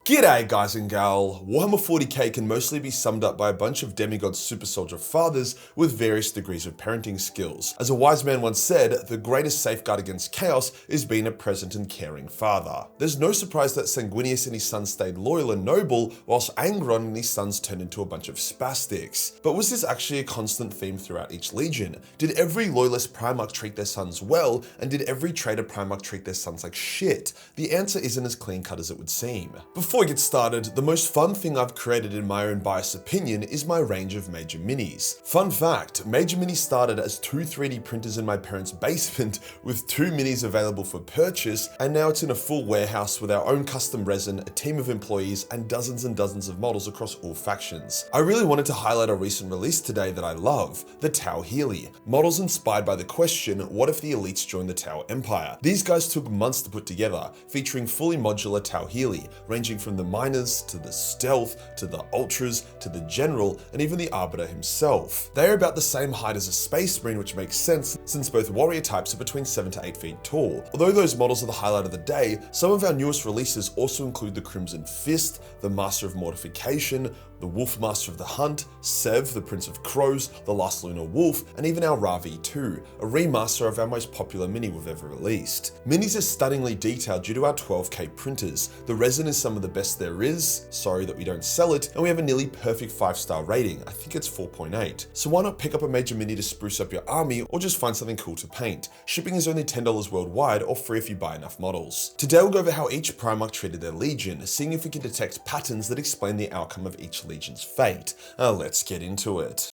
G'day guys and gal, Warhammer 40k can mostly be summed up by a bunch of demigod super soldier fathers with various degrees of parenting skills. As a wise man once said, the greatest safeguard against chaos is being a present and caring father. There's no surprise that Sanguinius and his sons stayed loyal and noble, whilst Angron and his sons turned into a bunch of spastics. But was this actually a constant theme throughout each legion? Did every loyalist Primarch treat their sons well, and did every traitor Primarch treat their sons like shit? The answer isn't as clean cut as it would seem. Before we get started, the most fun thing I've created in my own biased opinion is my range of Major Minis. Fun fact, Major Minis started as 2 3D printers in my parents' basement with 2 minis available for purchase, and now it's in a full warehouse with our own custom resin, a team of employees, and dozens of models across all factions. I really wanted to highlight a recent release today that I love, the Tau Healy. Models inspired by the question, what if the elites joined the Tau Empire? These guys took months to put together, featuring fully modular Tau Healy, ranging from the miners, to the stealth, to the ultras, to the general, and even the arbiter himself. They are about the same height as a space marine, which makes sense since both warrior types are between 7 to 8 feet tall. Although those models are the highlight of the day, some of our newest releases also include the Crimson Fist, the Master of Mortification, the Wolf Master of the Hunt, Sev, the Prince of Crows, the Last Lunar Wolf, and even our Ravi 2, a remaster of our most popular mini we've ever released. Minis are stunningly detailed due to our 12K printers. The resin is some of the best there is, sorry that we don't sell it, and we have a nearly perfect 5-star rating, I think it's 4.8. So why not pick up a Major Mini to spruce up your army, or just find something cool to paint? Shipping is only $10 worldwide, or free if you buy enough models. Today we'll go over how each Primarch treated their legion, seeing if we can detect patterns that explain the outcome of each legion's fate. Let's get into it.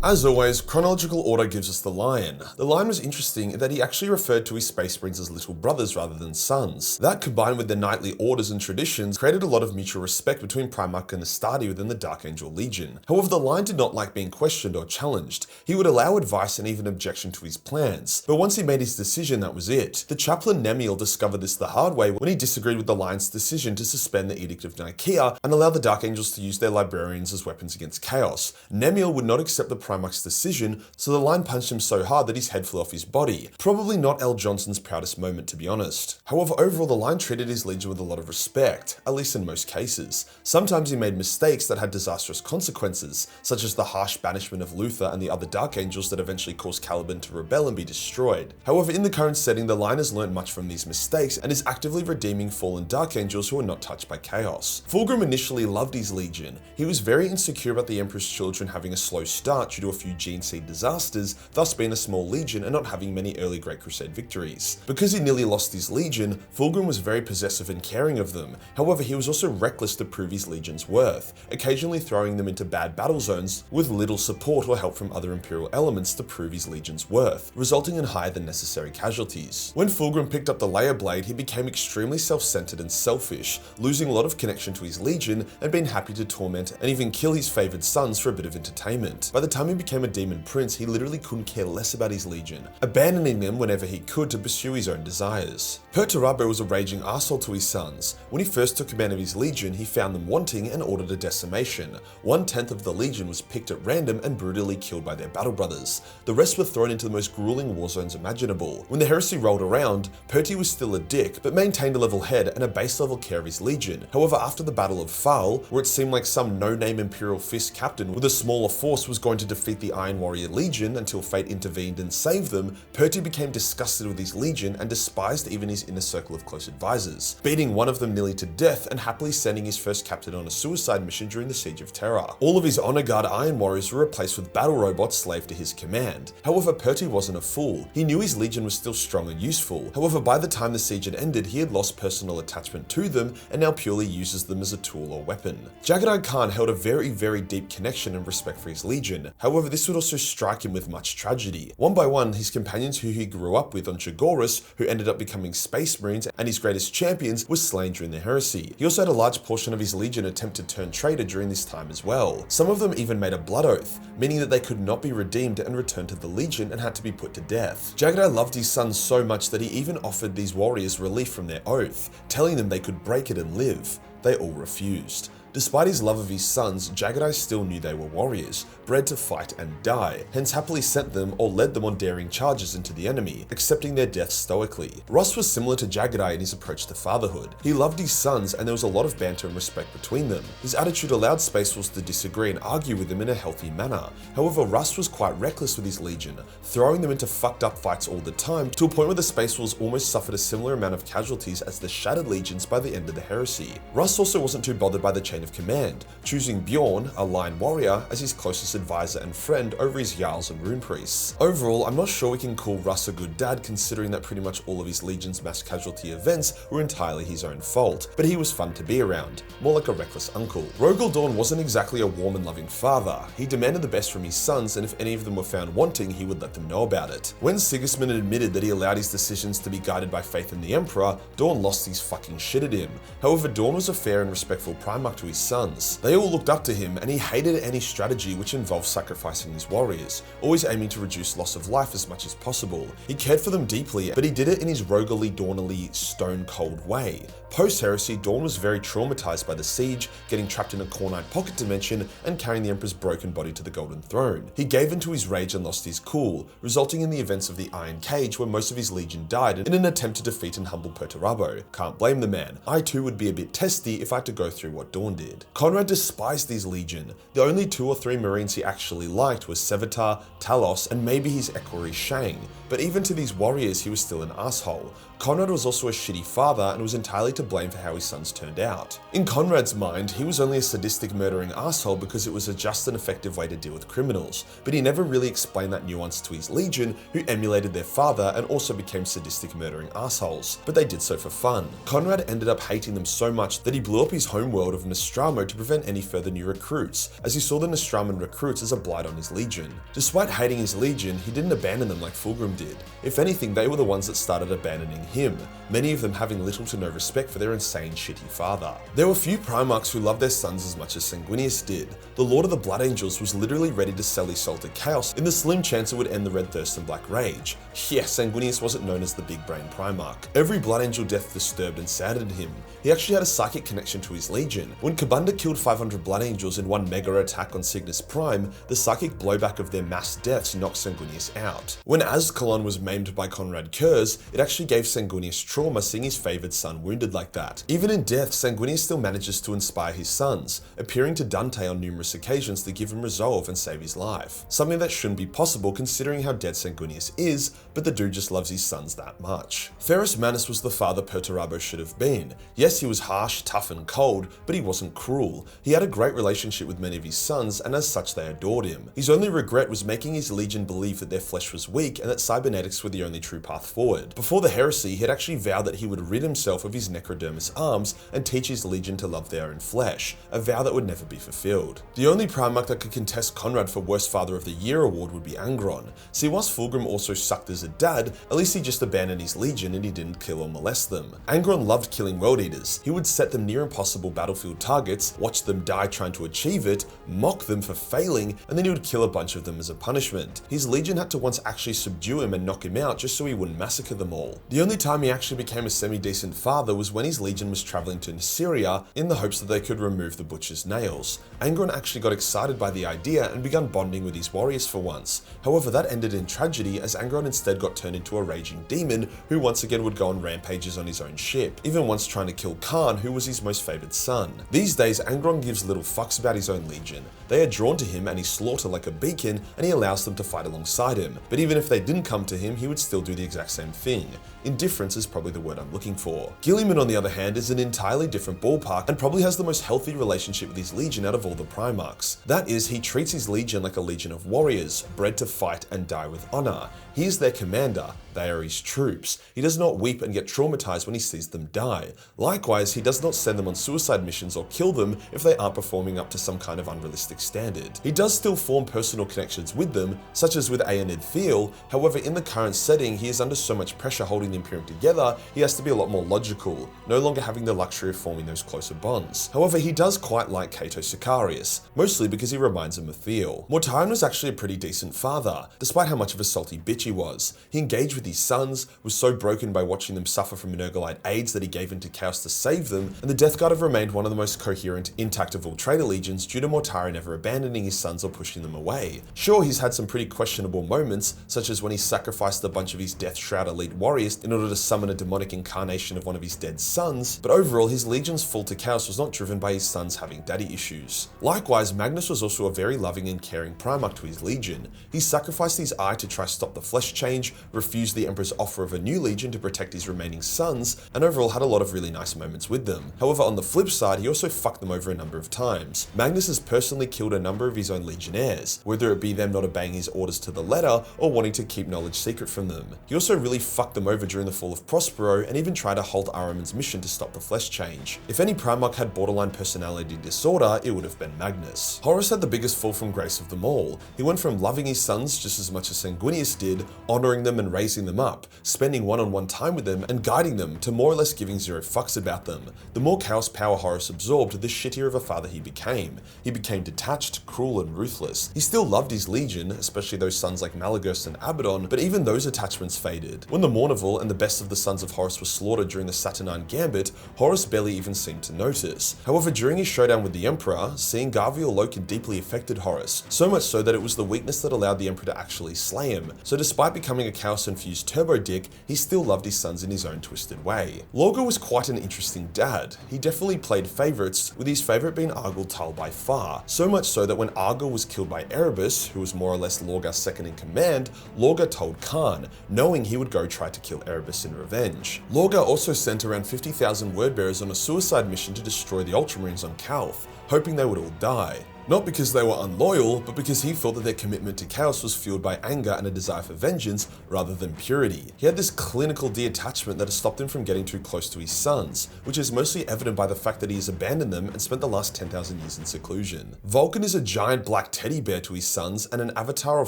As always, chronological order gives us the Lion. The Lion was interesting in that he actually referred to his Space Marines as little brothers rather than sons. That, combined with their knightly orders and traditions, created a lot of mutual respect between Primarch and Astarte within the Dark Angel Legion. However, the Lion did not like being questioned or challenged. He would allow advice and even objection to his plans. But once he made his decision, that was it. The chaplain Nemiel discovered this the hard way when he disagreed with the Lion's decision to suspend the Edict of Nicaea and allow the Dark Angels to use their librarians as weapons against chaos. Nemiel would not accept the Primarch's decision, so the Lion punched him so hard that his head flew off his body. Probably not L. Johnson's proudest moment, to be honest. However, overall the Lion treated his legion with a lot of respect, at least in most cases. Sometimes he made mistakes that had disastrous consequences, such as the harsh banishment of Luther and the other Dark Angels that eventually caused Caliban to rebel and be destroyed. However, in the current setting, the Lion has learned much from these mistakes and is actively redeeming fallen Dark Angels who are not touched by chaos. Fulgrim initially loved his legion. He was very insecure about the Emperor's children having a slow start due to a few GNC disasters, thus being a small legion and not having many early Great Crusade victories. Because he nearly lost his legion, Fulgrim was very possessive and caring of them. However, he was also reckless to prove his legion's worth, occasionally throwing them into bad battle zones with little support or help from other Imperial elements to prove his legion's worth, resulting in higher than necessary casualties. When Fulgrim picked up the Layer Blade, he became extremely self-centered and selfish, losing a lot of connection to his legion and being happy to torment and even kill his favored sons for a bit of entertainment. By the time he became a demon prince, he literally couldn't care less about his legion, abandoning them whenever he could to pursue his own desires. Perturabo was a raging arsehole to his sons. When he first took command of his legion, he found them wanting and ordered a decimation. 1/10 of the legion was picked at random and brutally killed by their battle brothers. The rest were thrown into the most grueling war zones imaginable. When the heresy rolled around, Perty was still a dick, but maintained a level head and a base level care of his legion. However, after the Battle of Fahl, where it seemed like some no-name Imperial Fist captain with a smaller force was going to defeat the Iron Warrior Legion until fate intervened and saved them, Perty became disgusted with his legion and despised even his inner circle of close advisors, beating one of them nearly to death and happily sending his first captain on a suicide mission during the Siege of Terra. All of his honor guard Iron Warriors were replaced with battle robots slave to his command. However, Perty wasn't a fool. He knew his legion was still strong and useful. However, by the time the siege had ended, he had lost personal attachment to them and now purely uses them as a tool or weapon. Jaged Khan held a very deep connection and respect for his legion. However, this would also strike him with much tragedy. One by one, his companions who he grew up with on Chagorus, who ended up becoming Space Marines and his greatest champions, were slain during the heresy. He also had a large portion of his legion attempt to turn traitor during this time as well. Some of them even made a blood oath, meaning that they could not be redeemed and returned to the legion and had to be put to death. Jaged loved his sons so much that he even offered these warriors relief from their oath, telling them they could break it and live. they all refused. Despite his love of his sons, Jaged still knew they were warriors, bred to fight and die, hence happily sent them or led them on daring charges into the enemy, accepting their death stoically. Ross was similar to Jaged in his approach to fatherhood. He loved his sons and there was a lot of banter and respect between them. His attitude allowed Space Wolves to disagree and argue with them in a healthy manner. However, Russ was quite reckless with his legion, throwing them into fucked up fights all the time, to a point where the Space Wolves almost suffered a similar amount of casualties as the Shattered Legions by the end of the heresy. Russ also wasn't too bothered by the chain of command, choosing Bjorn, a line warrior, as his closest advisor and friend over his Jarls and Rune Priests. Overall, I'm not sure we can call Russ a good dad, considering that pretty much all of his legion's mass casualty events were entirely his own fault, but he was fun to be around, more like a reckless uncle. Rogel Dorn wasn't exactly a warm and loving father. He demanded the best from his sons, and if any of them were found wanting, he would let them know about it. When Sigismund admitted that he allowed his decisions to be guided by faith in the Emperor, Dorn lost his fucking shit at him. However, Dorn was a fair and respectful Primarch to his sons. They all looked up to him, and he hated any strategy which involved sacrificing his warriors, always aiming to reduce loss of life as much as possible. He cared for them deeply, but he did it in his roguely, Dornily, stone-cold way. Post-heresy, Dorn was very traumatized by the siege, getting trapped in a Cornite pocket dimension and carrying the Emperor's broken body to the Golden Throne. He gave into his rage and lost his cool, resulting in the events of the Iron Cage where most of his legion died in an attempt to defeat and humble Perturabo. Can't blame the man. I too would be a bit testy if I had to go through what Dorn did. Conrad despised his legion. The only 2 or 3 Marines he actually liked were Sevatar, Talos, and maybe his equerry Shang. But even to these warriors, he was still an asshole. Conrad was also a shitty father and was entirely to blame for how his sons turned out. In Conrad's mind, he was only a sadistic murdering asshole because it was a just and effective way to deal with criminals, but he never really explained that nuance to his legion, who emulated their father and also became sadistic murdering assholes, but they did so for fun. Conrad ended up hating them so much that he blew up his homeworld of Nostramo to prevent any further new recruits, as he saw the Nostraman recruits as a blight on his legion. Despite hating his legion, he didn't abandon them like Fulgrim did. If anything, they were the ones that started abandoning him, many of them having little to no respect for their insane shitty father. There were few Primarchs who loved their sons as much as Sanguinius did. The Lord of the Blood Angels was literally ready to sell his soul to Chaos in the slim chance it would end the Red Thirst and Black Rage. Yes, Sanguinius wasn't known as the big brain Primarch. Every Blood Angel death disturbed and saddened him. He actually had a psychic connection to his legion. When Kabunda killed 500 Blood Angels in one mega attack on Cygnus Prime, the psychic blowback of their mass deaths knocked Sanguinius out. When Azkaellon was maimed by Conrad Kurz, it actually gave Sanguinius trauma seeing his favoured son wounded like that. Even in death, Sanguinius still manages to inspire his sons, appearing to Dante on numerous occasions to give him resolve and save his life. Something that shouldn't be possible considering how dead Sanguinius is, but the dude just loves his sons that much. Ferrus Manus was the father Perturabo should have been. Yes, he was harsh, tough and cold, but he wasn't cruel. He had a great relationship with many of his sons, and as such they adored him. His only regret was making his legion believe that their flesh was weak and that cybernetics were the only true path forward. Before the heresy, he had actually vowed that he would rid himself of his necrodermis arms and teach his legion to love their own flesh, a vow that would never be fulfilled. The only Primarch that could contest Conrad for Worst Father of the Year award would be Angron. See, whilst Fulgrim also sucked as a dad, at least he just abandoned his legion and he didn't kill or molest them. Angron loved killing World Eaters. He would set them near impossible battlefield targets, watch them die trying to achieve it, mock them for failing, and then he would kill a bunch of them as a punishment. His legion had to once actually subdue him and knock him out just so he wouldn't massacre them all. The only time he actually became a semi-decent father was when his legion was traveling to Syria in the hopes that they could remove the butcher's nails. Angron actually got excited by the idea and began bonding with his warriors for once. However, that ended in tragedy as Angron instead got turned into a raging demon who once again would go on rampages on his own ship, even once trying to kill Khan, who was his most favoured son. These days, Angron gives little fucks about his own legion. They are drawn to him and he slaughters like a beacon, and he allows them to fight alongside him. But even if they didn't come to him, he would still do the exact same thing. Indifference is probably the word I'm looking for. Guilliman, on the other hand, is an entirely different ballpark and probably has the most healthy relationship with his legion out of all the Primarchs. That is, he treats his legion like a legion of warriors, bred to fight and die with honor. He is their commander, they are his troops. He does not weep and get traumatized when he sees them die. Likewise, he does not send them on suicide missions or kill them if they aren't performing up to some kind of unrealistic standard. He does still form personal connections with them, such as with Aenid Thiel. However, in the current setting, he is under so much pressure holding the Imperial appearing together, he has to be a lot more logical, no longer having the luxury of forming those closer bonds. However, he does quite like Cato Sicarius, mostly because he reminds him of Theo. Mortarion was actually a pretty decent father, despite how much of a salty bitch he was. He engaged with his sons, was so broken by watching them suffer from Energolite AIDS that he gave into chaos to save them, and the Death Guard have remained one of the most coherent, intact of all traitor legions due to Mortarion never abandoning his sons or pushing them away. Sure, he's had some pretty questionable moments, such as when he sacrificed a bunch of his Death Shroud elite warriors in order to summon a demonic incarnation of one of his dead sons, but overall his legion's fall to chaos was not driven by his sons having daddy issues. Likewise, Magnus was also a very loving and caring Primarch to his legion. He sacrificed his eye to try stop the flesh change, refused the Emperor's offer of a new legion to protect his remaining sons, and overall had a lot of really nice moments with them. However, on the flip side, he also fucked them over a number of times. Magnus has personally killed a number of his own legionnaires, whether it be them not obeying his orders to the letter or wanting to keep knowledge secret from them. He also really fucked them over during the fall of Prospero and even tried to halt Aramman's mission to stop the flesh change. If any Primarch had borderline personality disorder, it would have been Magnus. Horus had the biggest fall from grace of them all. He went from loving his sons just as much as Sanguinius did, honoring them and raising them up, spending one-on-one time with them and guiding them, to more or less giving zero fucks about them. The more chaos power Horus absorbed, the shittier of a father he became. He became detached, cruel and ruthless. He still loved his legion, especially those sons like Malagos and Abaddon, but even those attachments faded. When the Mournival and the best of the sons of Horus were slaughtered during the Saturnine Gambit, Horus barely even seemed to notice. However, during his showdown with the Emperor, seeing Garviel Loken deeply affected Horus, so much so that it was the weakness that allowed the Emperor to actually slay him. So despite becoming a chaos-infused turbo dick, he still loved his sons in his own twisted way. Lorgar was quite an interesting dad. He definitely played favourites, with his favourite being Argyll Tal by far, so much so that when Argyll was killed by Erebus, who was more or less Lorgar's second in command, Lorgar told Khan, knowing he would go try to kill Erebus in revenge. Lorgar also sent around 50,000 wordbearers on a suicide mission to destroy the Ultramarines on Calth, hoping they would all die. Not because they were unloyal, but because he felt that their commitment to chaos was fueled by anger and a desire for vengeance rather than purity. He had this clinical detachment that has stopped him from getting too close to his sons, which is mostly evident by the fact that he has abandoned them and spent the last 10,000 years in seclusion. Vulcan is a giant black teddy bear to his sons and an avatar of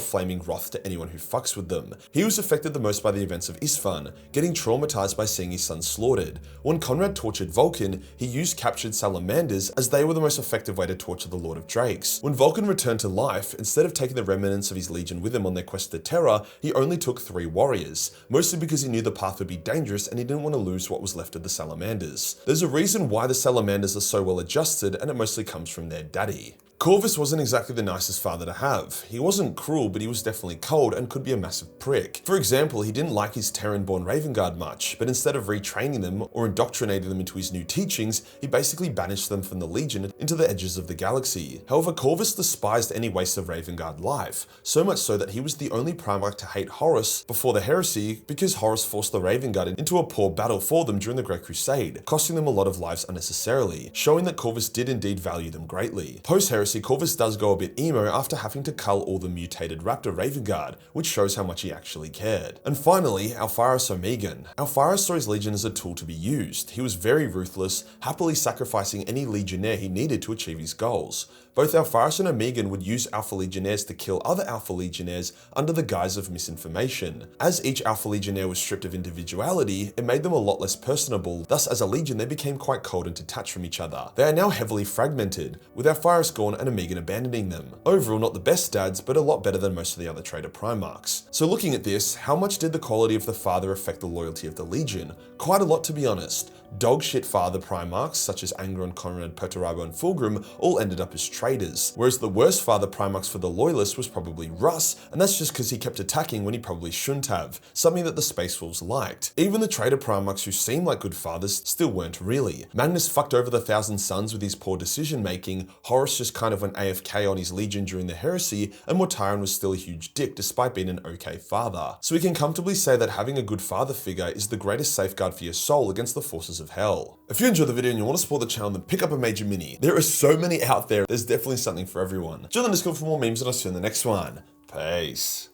flaming wrath to anyone who fucks with them. He was affected the most by the events of Isfahan, getting traumatized by seeing his sons slaughtered. When Conrad tortured Vulcan, he used captured salamanders as they were the most effective way to torture the Lord of Drakes. When Vulcan returned to life, instead of taking the remnants of his legion with him on their quest to Terra, he only took 3 warriors, mostly because he knew the path would be dangerous and he didn't want to lose what was left of the salamanders. There's a reason why the salamanders are so well adjusted, and it mostly comes from their daddy. Corvus wasn't exactly the nicest father to have. He wasn't cruel, but he was definitely cold and could be a massive prick. For example, he didn't like his Terran-born Raven Guard much, but instead of retraining them or indoctrinating them into his new teachings, he basically banished them from the Legion into the edges of the galaxy. However, Corvus despised any waste of Raven Guard life, so much so that he was the only Primarch to hate Horus before the heresy, because Horus forced the Raven Guard into a poor battle for them during the Great Crusade, costing them a lot of lives unnecessarily, showing that Corvus did indeed value them greatly. Post-heresy, Corvus does go a bit emo after having to cull all the mutated Raptor Raven Guard, which shows how much he actually cared. And finally, Alpharis Omegan. Alpharis saw his legion as a tool to be used. He was very ruthless, happily sacrificing any legionnaire he needed to achieve his goals. Both Alpharis and Omegan would use Alpha Legionnaires to kill other Alpha Legionnaires under the guise of misinformation. As each Alpha Legionnaire was stripped of individuality, it made them a lot less personable, thus as a legion they became quite cold and detached from each other. They are now heavily fragmented, with Alpharis gone and Omegan abandoning them. Overall, not the best dads, but a lot better than most of the other traitor Primarchs. So looking at this, how much did the quality of the father affect the loyalty of the legion? Quite a lot, to be honest. Dogshit father Primarchs, such as Angron, Conrad, Perturabo and Fulgrim, all ended up as traitors, whereas the worst father Primarchs for the loyalists was probably Russ, and that's just because he kept attacking when he probably shouldn't have, something that the Space Wolves liked. Even the traitor Primarchs who seemed like good fathers still weren't really. Magnus fucked over the Thousand Sons with his poor decision making, Horus just kind of went AFK on his legion during the heresy, and Mortarion was still a huge dick despite being an okay father. So we can comfortably say that having a good father figure is the greatest safeguard for your soul against the forces of hell. If you enjoyed the video and you want to support the channel, then pick up a Major Mini. There are so many out there, there's definitely something for everyone. Join the Discord for more memes and I'll see you in the next one. Peace.